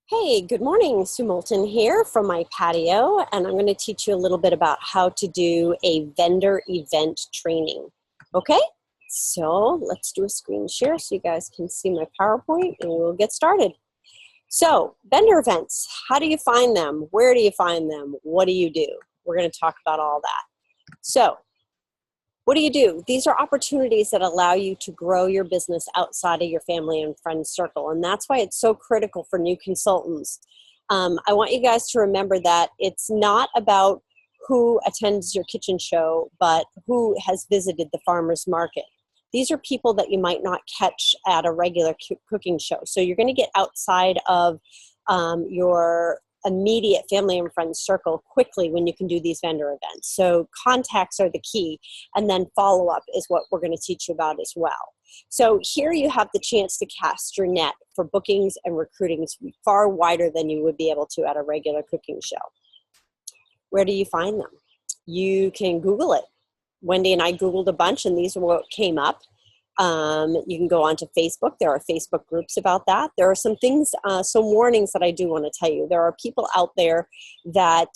Hey, good morning. Sue Moulton here from my patio, and I'm going to teach you a little bit about how to do a vendor event training. Okay, so let's do a screen share so you guys can see my PowerPoint and we'll get started. So, vendor events, how do you find them? Where do you find them? What do you do? We're going to talk about all that. So, what do? These are opportunities that allow you to grow your business outside of your family and friends circle. And that's why it's so critical for new consultants. I want you guys to remember that it's not about who attends your kitchen show, but who has visited the farmer's market. These are people that you might not catch at a regular cooking show. So you're going to get outside of your immediate family and friends circle quickly when you can do these vendor events. So contacts are the key, and then follow-up is what we're going to teach you about as well. So here you have the chance to cast your net for bookings and recruiting far wider than you would be able to at a regular cooking show. Where do you find them? You can Google it. Wendy and I Googled a bunch, and these are what came up. You can go onto Facebook. There are Facebook groups about that. There are some things, some warnings that I do want to tell you. There are people out there that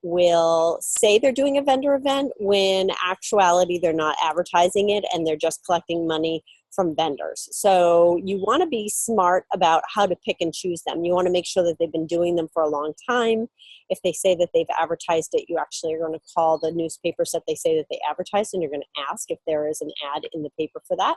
will say they're doing a vendor event when actuality they're not advertising it and they're just collecting money from vendors. So you want to be smart about how to pick and choose them. You want to make sure that they've been doing them for a long time. If they say that they've advertised it, you actually are going to call the newspapers that they say that they advertised, and you're going to ask if there is an ad in the paper for that.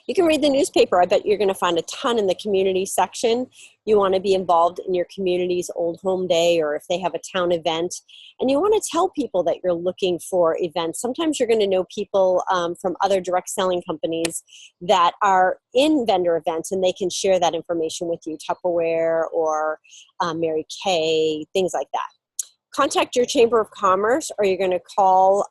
You can read the newspaper. I bet you're going to find a ton in the community section. You want to be involved in your community's Old Home Day, or if they have a town event. And you want to tell people that you're looking for events. Sometimes you're going to know people from other direct selling companies that are in vendor events, and they can share that information with you, Tupperware or Mary Kay, things like that. Contact your Chamber of Commerce, or you're going to call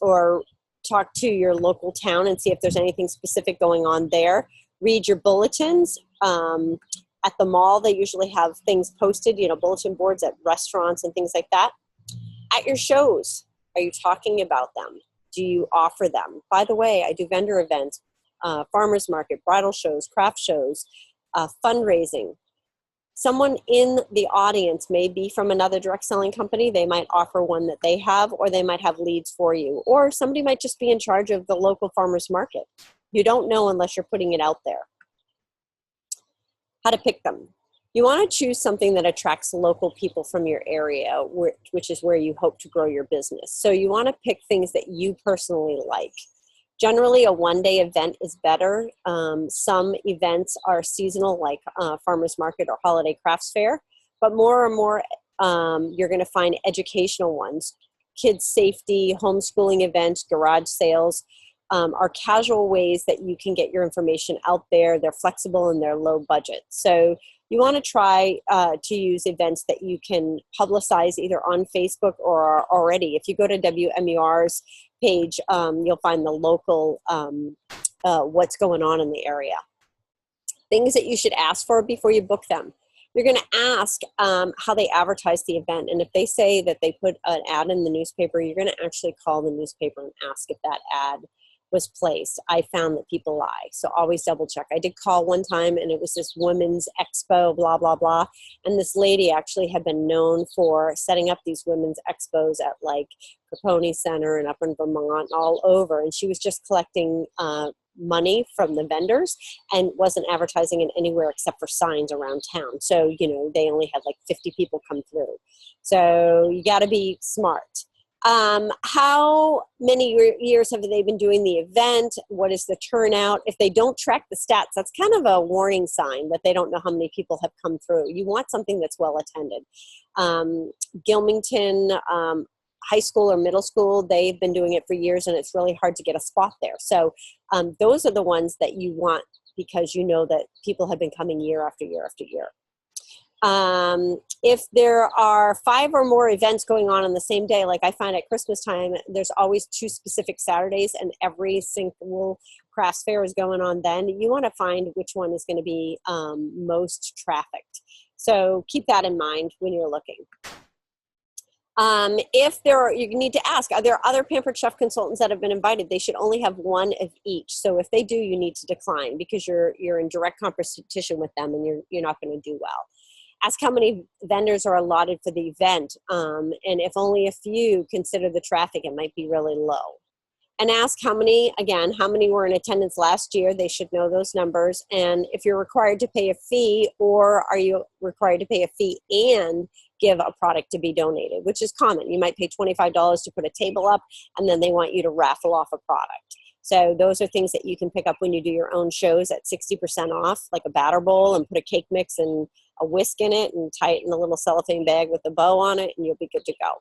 or talk to your local town and see if there's anything specific going on there. Read your bulletins. At the mall, they usually have things posted, bulletin boards at restaurants and things like that. At your shows, are you talking about them? Do you offer them? By the way, I do vendor events, farmers market, bridal shows, craft shows, fundraising. Someone in the audience may be from another direct selling company. They might offer one that they have, or they might have leads for you. Or somebody might just be in charge of the local farmer's market. You don't know unless you're putting it out there. How to pick them. You want to choose something that attracts local people from your area, which is where you hope to grow your business. So you want to pick things that you personally like. Generally, a one-day event is better. Some events are seasonal, like farmers market or holiday crafts fair, but more and more you're going to find educational ones. Kids safety, homeschooling events, garage sales are casual ways that you can get your information out there. They're flexible and they're low budget. So you want to try to use events that you can publicize either on Facebook or already. If you go to WMUR's page, you'll find the local, what's going on in the area. Things that you should ask for before you book them. You're going to ask how they advertise the event. And if they say that they put an ad in the newspaper, you're going to actually call the newspaper and ask if that ad was placed. I found that people lie, so always double check. I did call one time, and it was this women's expo, blah, blah, blah. And this lady actually had been known for setting up these women's expos at like Capone Center and up in Vermont, all over. And she was just collecting money from the vendors and wasn't advertising it anywhere except for signs around town. So, they only had like 50 people come through. So you got to be smart. How many years have they been doing the event? What is the turnout? If they don't track the stats, that's kind of a warning sign that they don't know how many people have come through. You want something that's well attended. Gilmington High School or middle school, they've been doing it for years, and it's really hard to get a spot there. So those are the ones that you want, because you know that people have been coming year after year after year. If there are 5 or more events going on the same day, like I find at Christmas time, there's always 2 specific Saturdays, and every single crafts fair is going on then. You want to find which one is going to be most trafficked. So keep that in mind when you're looking. If there are, you need to ask, are there other Pampered Chef consultants that have been invited? They should only have one of each. So if they do, you need to decline because you're in direct competition with them and you're not going to do well. Ask how many vendors are allotted for the event. And if only a few, consider the traffic. It might be really low. And ask how many were in attendance last year. They should know those numbers. And if you're required to pay a fee, or are you required to pay a fee and give a product to be donated, which is common. You might pay $25 to put a table up, and then they want you to raffle off a product. So those are things that you can pick up when you do your own shows at 60% off, like a batter bowl, and put a cake mix and a whisk in it and tie it in a little cellophane bag with a bow on it, and you'll be good to go.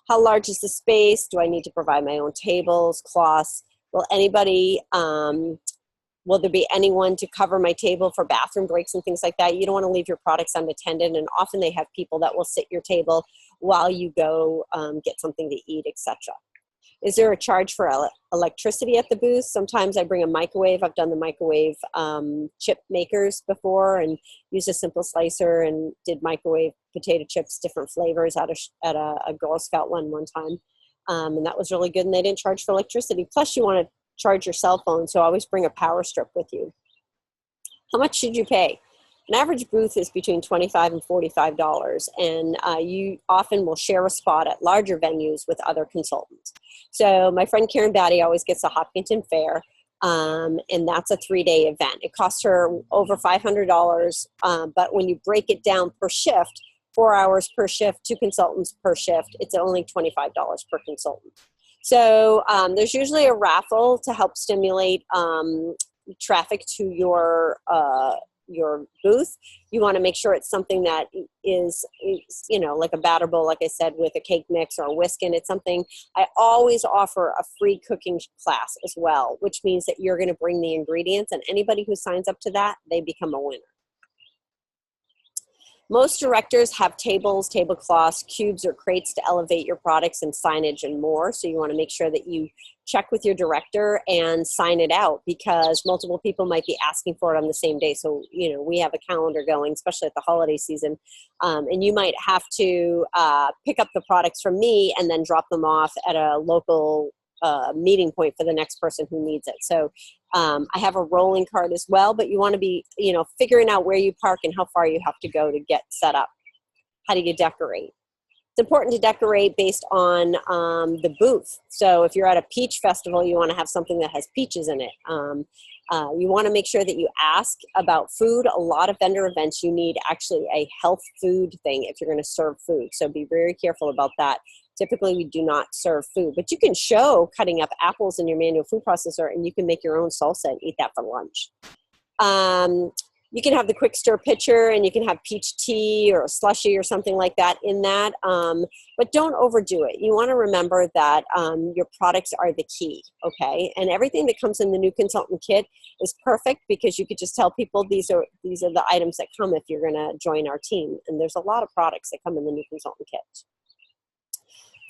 How large is the space? Do I need to provide my own tables, cloths? Will there be anyone to cover my table for bathroom breaks and things like that? You don't want to leave your products unattended, and often they have people that will sit your table while you go get something to eat, etc. Is there a charge for electricity at the booth? Sometimes I bring a microwave. I've done the microwave chip makers before and used a simple slicer and did microwave potato chips, different flavors at a Girl Scout one time. And that was really good, and they didn't charge for electricity. Plus, you want to charge your cell phone, so always bring a power strip with you. How much should you pay? An average booth is between $25 and $45, and you often will share a spot at larger venues with other consultants. So my friend Karen Batty always gets a Hopkinton Fair, and that's a 3-day event. It costs her over $500, but when you break it down per shift, 4 hours per shift, 2 consultants per shift, it's only $25 per consultant. So there's usually a raffle to help stimulate traffic to your booth. You want to make sure it's something that is like a batter bowl, like I said, with a cake mix or a whisk in it. Something I always offer a free cooking class as well, which means that you're going to bring the ingredients, and anybody who signs up to that, they become a winner. Most directors have tables, tablecloths, cubes, or crates to elevate your products and signage and more. So you want to make sure that you check with your director and sign it out, because multiple people might be asking for it on the same day. So, we have a calendar going, especially at the holiday season. And you might have to pick up the products from me and then drop them off at a local meeting point for the next person who needs it. So I have a rolling cart as well, but you want to be, figuring out where you park and how far you have to go to get set up. How do you decorate? It's important to decorate based on the booth. So if you're at a peach festival, you want to have something that has peaches in it. You want to make sure that you ask about food. A lot of vendor events, you need actually a health food thing if you're going to serve food. So be very careful about that. Typically, we do not serve food, but you can show cutting up apples in your manual food processor, and you can make your own salsa and eat that for lunch. You can have the quick stir pitcher, and you can have peach tea or a slushie or something like that in that, but don't overdo it. You want to remember that your products are the key, okay? And everything that comes in the new consultant kit is perfect, because you could just tell people these are the items that come if you're going to join our team. And there's a lot of products that come in the new consultant kit.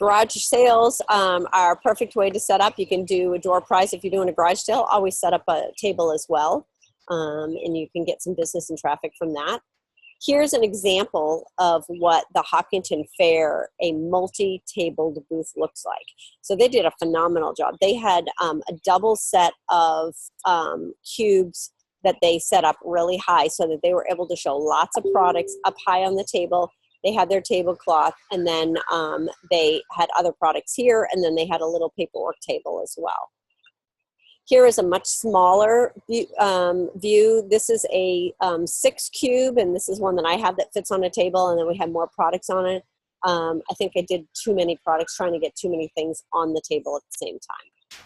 Garage sales are a perfect way to set up. You can do a door prize if you're doing a garage sale. Always set up a table as well, and you can get some business and traffic from that. Here's an example of what the Hopkinton Fair, a multi-tabled booth, looks like. So they did a phenomenal job. They had a double set of cubes that they set up really high so that they were able to show lots of products up high on the table. They had their tablecloth, and then they had other products here, and then they had a little paperwork table as well. Here is a much smaller view. This is a 6 cube, and this is one that I have that fits on a table, and then we have more products on it. I think I did too many products, trying to get too many things on the table at the same time.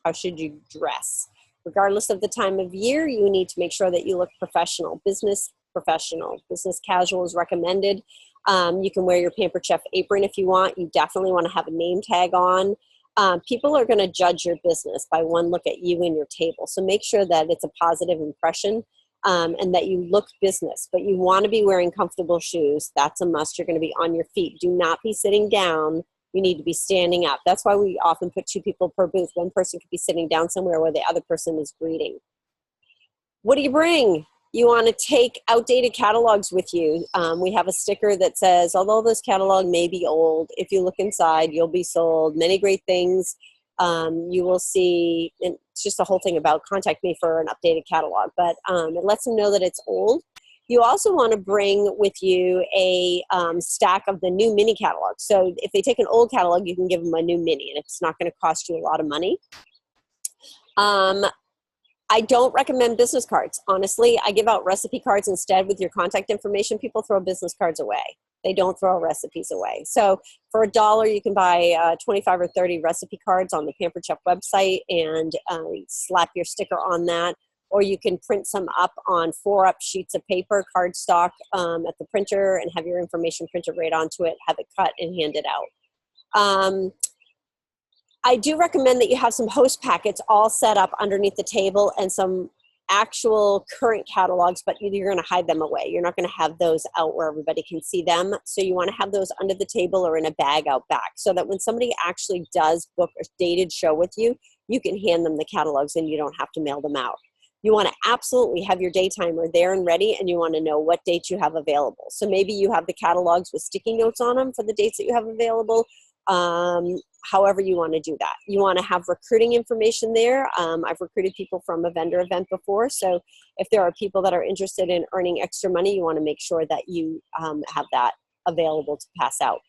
How should you dress? Regardless of the time of year, you need to make sure that you look professional. Business professional. Business casual is recommended. You can wear your Pampered Chef apron if you want. You definitely want to have a name tag on. People are going to judge your business by one look at you and your table. So make sure that it's a positive impression and that you look business. But you want to be wearing comfortable shoes. That's a must. You're going to be on your feet. Do not be sitting down. You need to be standing up. That's why we often put 2 people per booth. One person could be sitting down somewhere where the other person is greeting. What do you bring? You want to take outdated catalogs with you. We have a sticker that says, although this catalog may be old, if you look inside, you'll be sold many great things. You will see, and it's just the whole thing about contact me for an updated catalog, but it lets them know that it's old. You also want to bring with you a stack of the new mini catalog. So if they take an old catalog, you can give them a new mini, and it's not going to cost you a lot of money. I don't recommend business cards. Honestly, I give out recipe cards instead with your contact information. People throw business cards away. They don't throw recipes away. So for $1, you can buy 25 or 30 recipe cards on the Pampered Chef website and slap your sticker on that. Or you can print some up on 4-up sheets of paper, cardstock at the printer, and have your information printed right onto it, have it cut and handed out. I do recommend that you have some host packets all set up underneath the table and some actual current catalogs, but you're going to hide them away. You're not going to have those out where everybody can see them. So you want to have those under the table or in a bag out back so that when somebody actually does book a dated show with you, you can hand them the catalogs and you don't have to mail them out. You want to absolutely have your day timer there and ready, and you want to know what dates you have available. So maybe you have the catalogs with sticky notes on them for the dates that you have available. However you want to do that. You want to have recruiting information there. I've recruited people from a vendor event before, so if there are people that are interested in earning extra money, you want to make sure that you have that available to pass out.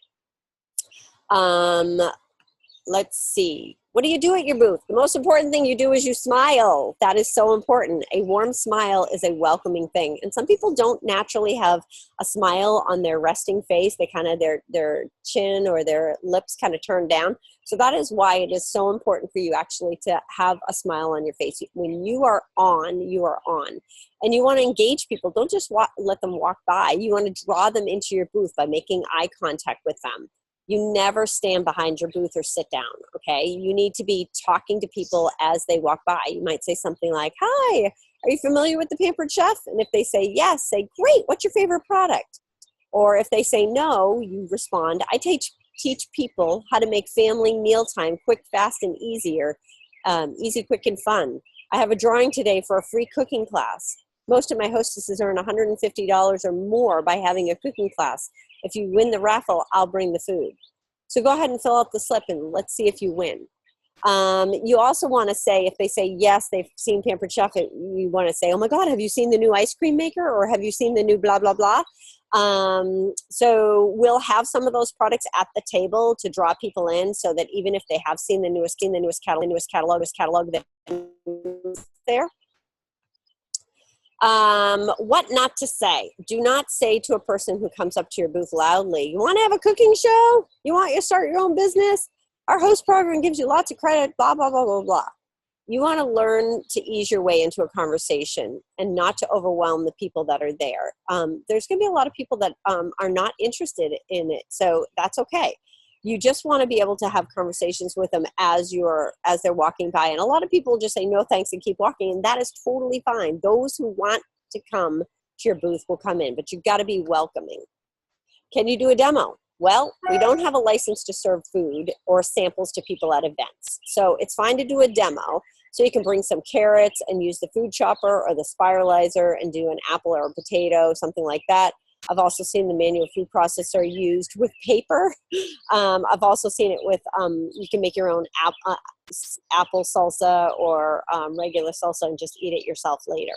Let's see. What do you do at your booth? The most important thing you do is you smile. That is so important. A warm smile is a welcoming thing. And some people don't naturally have a smile on their resting face. They kind of, their chin or their lips kind of turn down. So that is why it is so important for you actually to have a smile on your face. When you are on, you are on. And you want to engage people. Don't just let them walk by. You want to draw them into your booth by making eye contact with them. You never stand behind your booth or sit down, okay? You need to be talking to people as they walk by. You might say something like, hi, are you familiar with the Pampered Chef? And if they say yes, say, great, what's your favorite product? Or if they say no, you respond, I teach people how to make family mealtime quick, fast, and easier, easy, quick, and fun. I have a drawing today for a free cooking class. Most of my hostesses earn $150 or more by having a cooking class. If you win the raffle, I'll bring the food. So go ahead and fill out the slip and let's see if you win. You also want to say, if they say yes, they've seen Pampered Chef, you want to say, oh my God, have you seen the new ice cream maker? Or have you seen the new blah, blah, blah? So we'll have some of those products at the table to draw people in so that even if they have seen the newest catalog that's there. What not to say. Do not say to a person who comes up to your booth loudly, you want to have a cooking show? You want to start your own business? Our host program gives you lots of credit, blah, blah, blah, blah, blah. You want to learn to ease your way into a conversation and not to overwhelm the people that are there. There's going to be a lot of people that are not interested in it, so that's okay. You just want to be able to have conversations with them as they're walking by. And a lot of people just say no thanks and keep walking, and that is totally fine. Those who want to come to your booth will come in, but you've got to be welcoming. Can you do a demo? Well, we don't have a license to serve food or samples to people at events. So it's fine to do a demo. So you can bring some carrots and use the food chopper or the spiralizer and do an apple or a potato, something like that. I've also seen the manual food processor used with paper. I've also seen it with, you can make your own apple salsa or regular salsa and just eat it yourself later.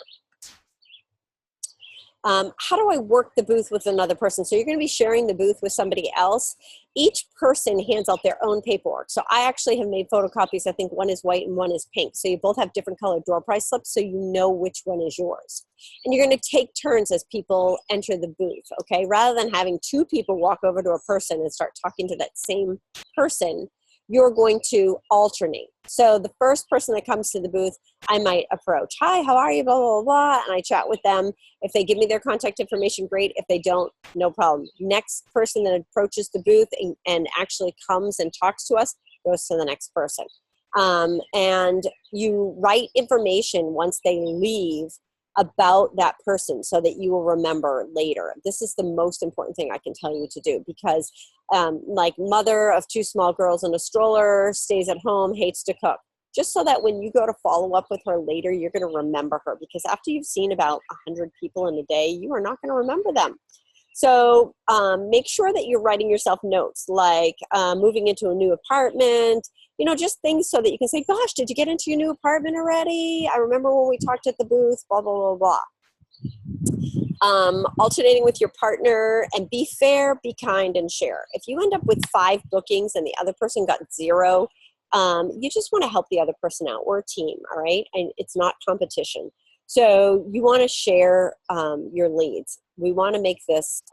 How do I work the booth with another person? So you're going to be sharing the booth with somebody else. Each person hands out their own paperwork. So I actually have made photocopies. I think one is white and one is pink. So you both have different colored door prize slips so you know which one is yours. And you're going to take turns as people enter the booth, okay? Rather than having two people walk over to a person and start talking to that same person, you're going to alternate. So the first person that comes to the booth, I might approach. Hi, how are you? Blah, blah, blah, blah. And I chat with them. If they give me their contact information, great. If they don't, no problem. Next person that approaches the booth and actually comes and talks to us goes to the next person. And you write information once they leave about that person so that you will remember later. This is the most important thing I can tell you to do because like mother of two small girls in a stroller, stays at home, hates to cook. just so that when you go to follow up with her later, you're going to remember her, because after you've seen about 100 people in a day, you are not going to remember them. So make sure that you're writing yourself notes, like moving into a new apartment, you know, just things so that you can say, gosh, did you get into your new apartment already? I remember when we talked at the booth, blah, blah, blah, blah. Alternating with your partner, and be fair, be kind, and share. If you end up with 5 bookings and the other person got 0, you just want to help the other person out. We're a team, all right? And it's not competition. So you want to share your leads. We want to make this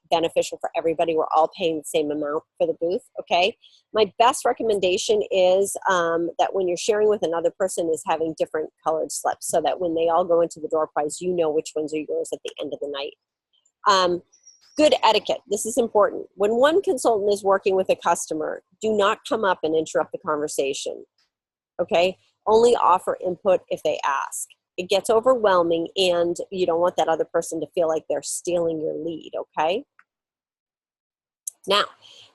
beneficial for everybody. We're all paying the same amount for the booth, okay? My best recommendation is that when you're sharing with another person is having different colored slips, so that when they all go into the door prize, you know which ones are yours at the end of the night. Good etiquette. This is important. When one consultant is working with a customer, do not come up and interrupt the conversation, okay? Only offer input if they ask. It gets overwhelming, and you don't want that other person to feel like they're stealing your lead, okay? Now,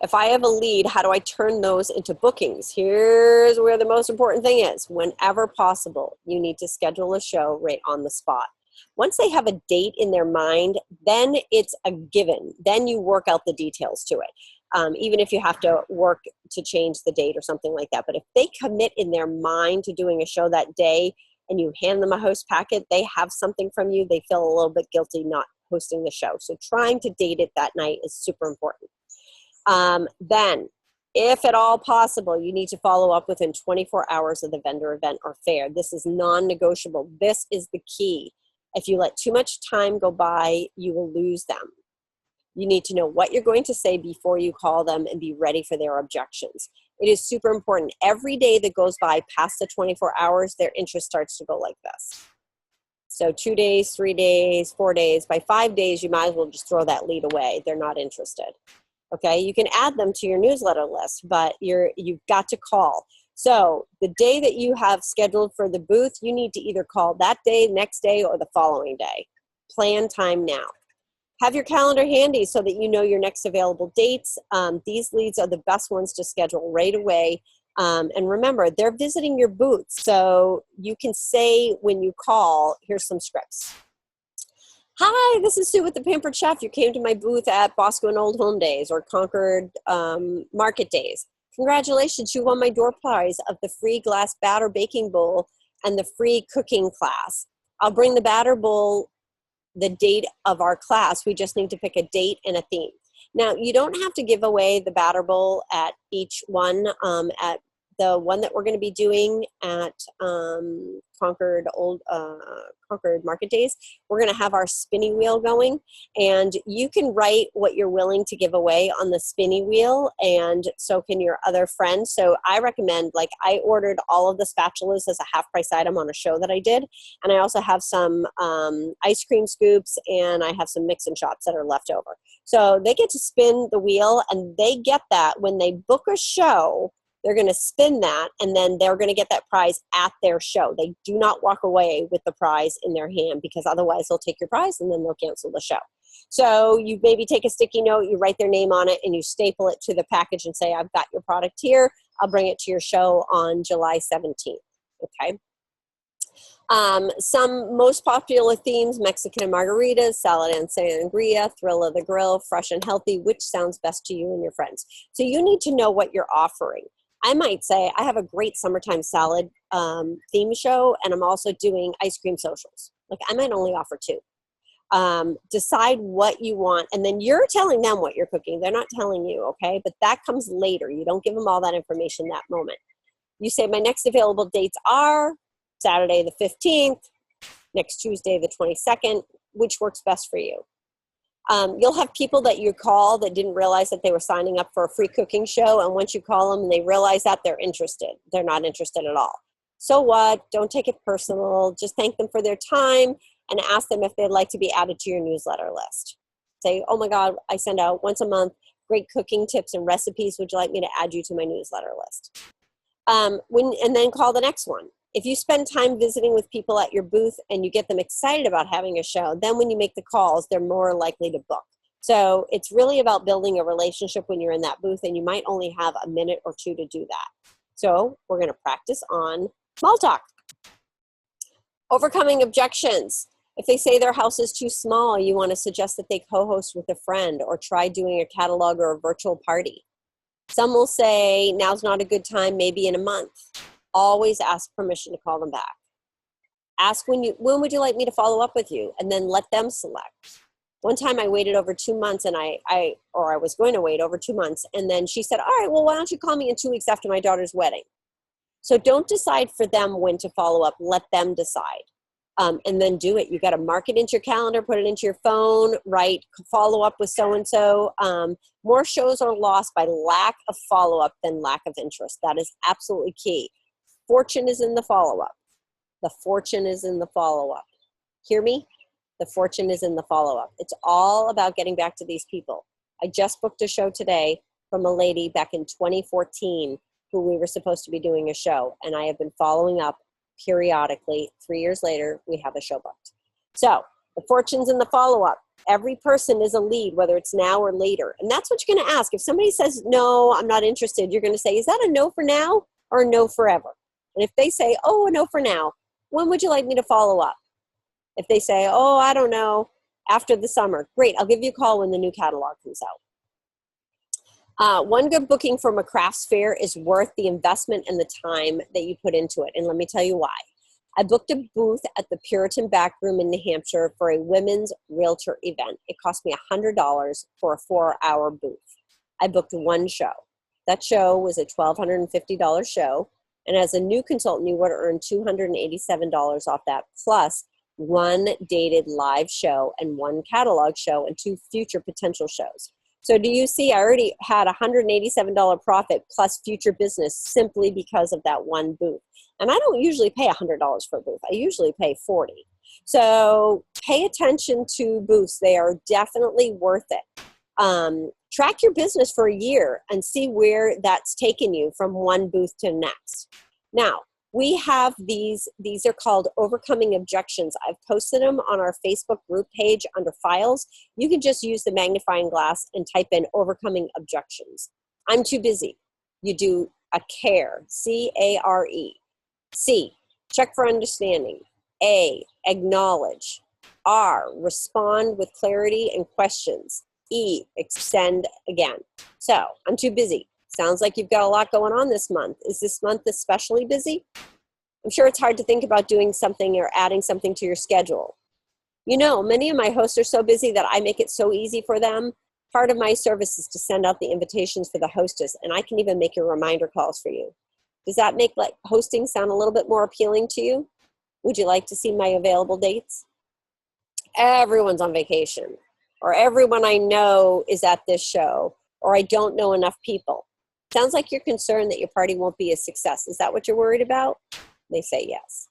if I have a lead, how do I turn those into bookings? Here's where the most important thing is. Whenever possible, you need to schedule a show right on the spot. Once they have a date in their mind, then it's a given. Then you work out the details to it, even if you have to work to change the date or something like that. But if they commit in their mind to doing a show that day, and you hand them a host packet, they have something from you, they feel a little bit guilty not hosting the show. So trying to date it that night is super important. Then, if at all possible, you need to follow up within 24 hours of the vendor event or fair. This is non-negotiable. This is the key. If you let too much time go by, you will lose them. You need to know what you're going to say before you call them and be ready for their objections. It is super important. Every day that goes by past the 24 hours, their interest starts to go like this. So 2 days, 3 days, 4 days. By 5 days, you might as well just throw that lead away. They're not interested. Okay, you can add them to your newsletter list, but you've got to call. So the day that you have scheduled for the booth, you need to either call that day, next day, or the following day. Plan time now. Have your calendar handy so that you know your next available dates. These leads are the best ones to schedule right away. And remember, they're visiting your booth, so you can say when you call, here's some scripts. Hi, this is Sue with the Pampered Chef. You came to my booth at Bosco and Old Home Days or Concord Market Days. Congratulations, you won my door prize of the free glass batter baking bowl and the free cooking class. I'll bring the batter bowl the date of our class. We just need to pick a date and a theme. Now, you don't have to give away the batter bowl at each one. At the one that we're going to be doing at Concord Market Days, we're going to have our spinning wheel going, and you can write what you're willing to give away on the spinning wheel, and so can your other friends. So I recommend, like, I ordered all of the spatulas as a half price item on a show that I did, and I also have some ice cream scoops, and I have some mix and shots that are left over. So they get to spin the wheel, and they get that when they book a show. They're going to spin that, and then they're going to get that prize at their show. They do not walk away with the prize in their hand, because otherwise they'll take your prize and then they'll cancel the show. So you maybe take a sticky note, you write their name on it, and you staple it to the package and say, I've got your product here. I'll bring it to your show on July 17th. Okay. Some most popular themes: Mexican and margaritas, salad and sangria, thrill of the grill, fresh and healthy. Which sounds best to you and your friends? So you need to know what you're offering. I might say, I have a great summertime salad theme show, and I'm also doing ice cream socials. Like, I might only offer 2. Decide what you want, and then you're telling them what you're cooking. They're not telling you, okay? But that comes later. You don't give them all that information that moment. You say, my next available dates are Saturday the 15th, next Tuesday the 22nd, which works best for you. You'll have people that you call that didn't realize that they were signing up for a free cooking show, and once you call them and they realize that, they're interested. They're not interested at all. So what? Don't take it personal. Just thank them for their time and ask them if they'd like to be added to your newsletter list. Say, oh my God, I send out once a month great cooking tips and recipes. Would you like me to add you to my newsletter list? And then call the next one. If you spend time visiting with people at your booth and you get them excited about having a show, then when you make the calls, they're more likely to book. So it's really about building a relationship when you're in that booth, and you might only have a minute or 2 to do that. So we're going to practice on small talk. Overcoming objections. If they say their house is too small, you want to suggest that they co-host with a friend or try doing a catalog or a virtual party. Some will say, now's not a good time, maybe in a month. Always ask permission to call them back. Ask when would you like me to follow up with you, and then let them select. One time I waited over 2 months, and I was going to wait over 2 months, and then she said, all right, well, why don't you call me in 2 weeks after my daughter's wedding? So don't decide for them when to follow up. Let them decide. And then do it. You got to mark it into your calendar, put it into your phone, write, follow up with so-and-so. More shows are lost by lack of follow-up than lack of interest. That is absolutely key. Fortune is in the follow-up. The fortune is in the follow-up. Hear me? The fortune is in the follow-up. It's all about getting back to these people. I just booked a show today from a lady back in 2014 who we were supposed to be doing a show, and I have been following up periodically. 3 years later, we have a show booked. So the fortune's in the follow-up. Every person is a lead, whether it's now or later. And that's what you're going to ask. If somebody says, no, I'm not interested, you're going to say, is that a no for now or a no forever? And if they say, oh, a no for now, when would you like me to follow up? If they say, oh, I don't know, after the summer, great, I'll give you a call when the new catalog comes out. One good booking from a crafts fair is worth the investment and the time that you put into it. And let me tell you why. I booked a booth at the Puritan Back Room in New Hampshire for a women's realtor event. It cost me $100 for a 4-hour booth. I booked one show. That show was a $1,250 show. And as a new consultant, you would earn $287 off that, plus one dated live show and one catalog show and 2 future potential shows. So do you see, I already had a $187 profit plus future business simply because of that one booth. And I don't usually pay $100 for a booth. I usually pay $40. So pay attention to booths. They are definitely worth it. Track your business for a year and see where that's taken you from one booth to next. Now, we have these are called Overcoming Objections. I've posted them on our Facebook group page under files. You can just use the magnifying glass and type in Overcoming Objections. I'm too busy. You do a CARE, C-A-R-E. C, check for understanding. A, acknowledge. R, respond with clarity and questions. E, extend again. So, I'm too busy. Sounds like you've got a lot going on this month. Is this month especially busy? I'm sure it's hard to think about doing something or adding something to your schedule. You know, many of my hosts are so busy that I make it so easy for them. Part of my service is to send out the invitations for the hostess, and I can even make your reminder calls for you. Does that make like hosting sound a little bit more appealing to you? Would you like to see my available dates? Everyone's on vacation, or everyone I know is at this show, or I don't know enough people. Sounds like you're concerned that your party won't be a success. Is that what you're worried about? They say yes.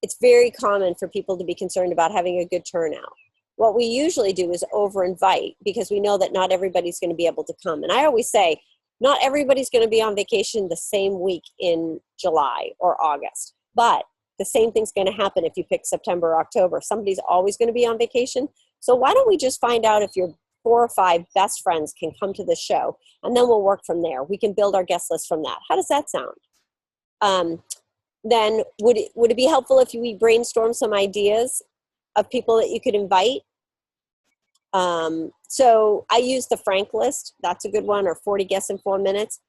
It's very common for people to be concerned about having a good turnout. What we usually do is over-invite because we know that not everybody's going to be able to come. And I always say, not everybody's going to be on vacation the same week in July or August. But the same thing's going to happen if you pick September or October. Somebody's always going to be on vacation. So why don't we just find out if your 4 or 5 best friends can come to the show, and then we'll work from there. We can build our guest list from that. How does that sound? Then would it be helpful if we brainstorm some ideas of people that you could invite? So I use the Frank list. That's a good one, or 40 guests in 4 minutes.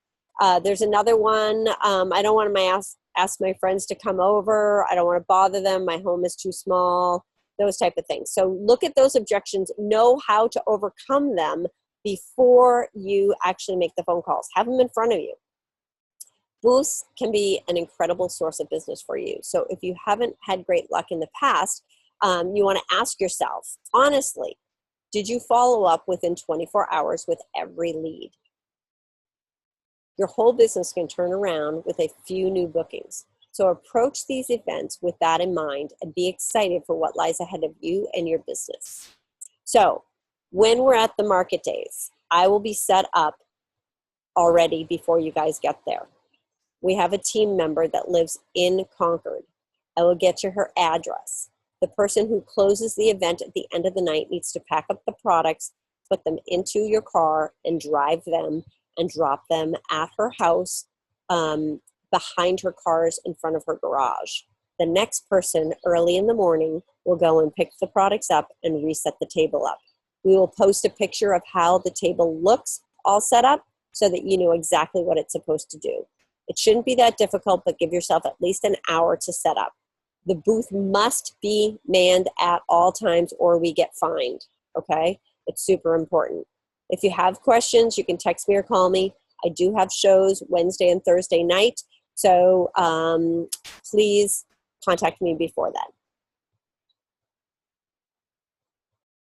There's another one. I don't want to ask my friends to come over. I don't want to bother them. My home is too small. Those type of things. So look at those objections. Know how to overcome them before you actually make the phone calls. Have them in front of you. Booths can be an incredible source of business for you. So if you haven't had great luck in the past, you want to ask yourself, honestly, did you follow up within 24 hours with every lead? Your whole business can turn around with a few new bookings. So approach these events with that in mind and be excited for what lies ahead of you and your business. So when we're at the market days, I will be set up already before you guys get there. We have a team member that lives in Concord. I will get you her address. The person who closes the event at the end of the night needs to pack up the products, put them into your car, and drive them and drop them at her house. behind her cars in front of her garage. The next person early in the morning will go and pick the products up and reset the table up. We will post a picture of how the table looks all set up so that you know exactly what it's supposed to do. It shouldn't be that difficult, but give yourself at least an hour to set up. The booth must be manned at all times or we get fined, okay? It's super important. If you have questions, you can text me or call me. I do have shows Wednesday and Thursday night, so please contact me before that.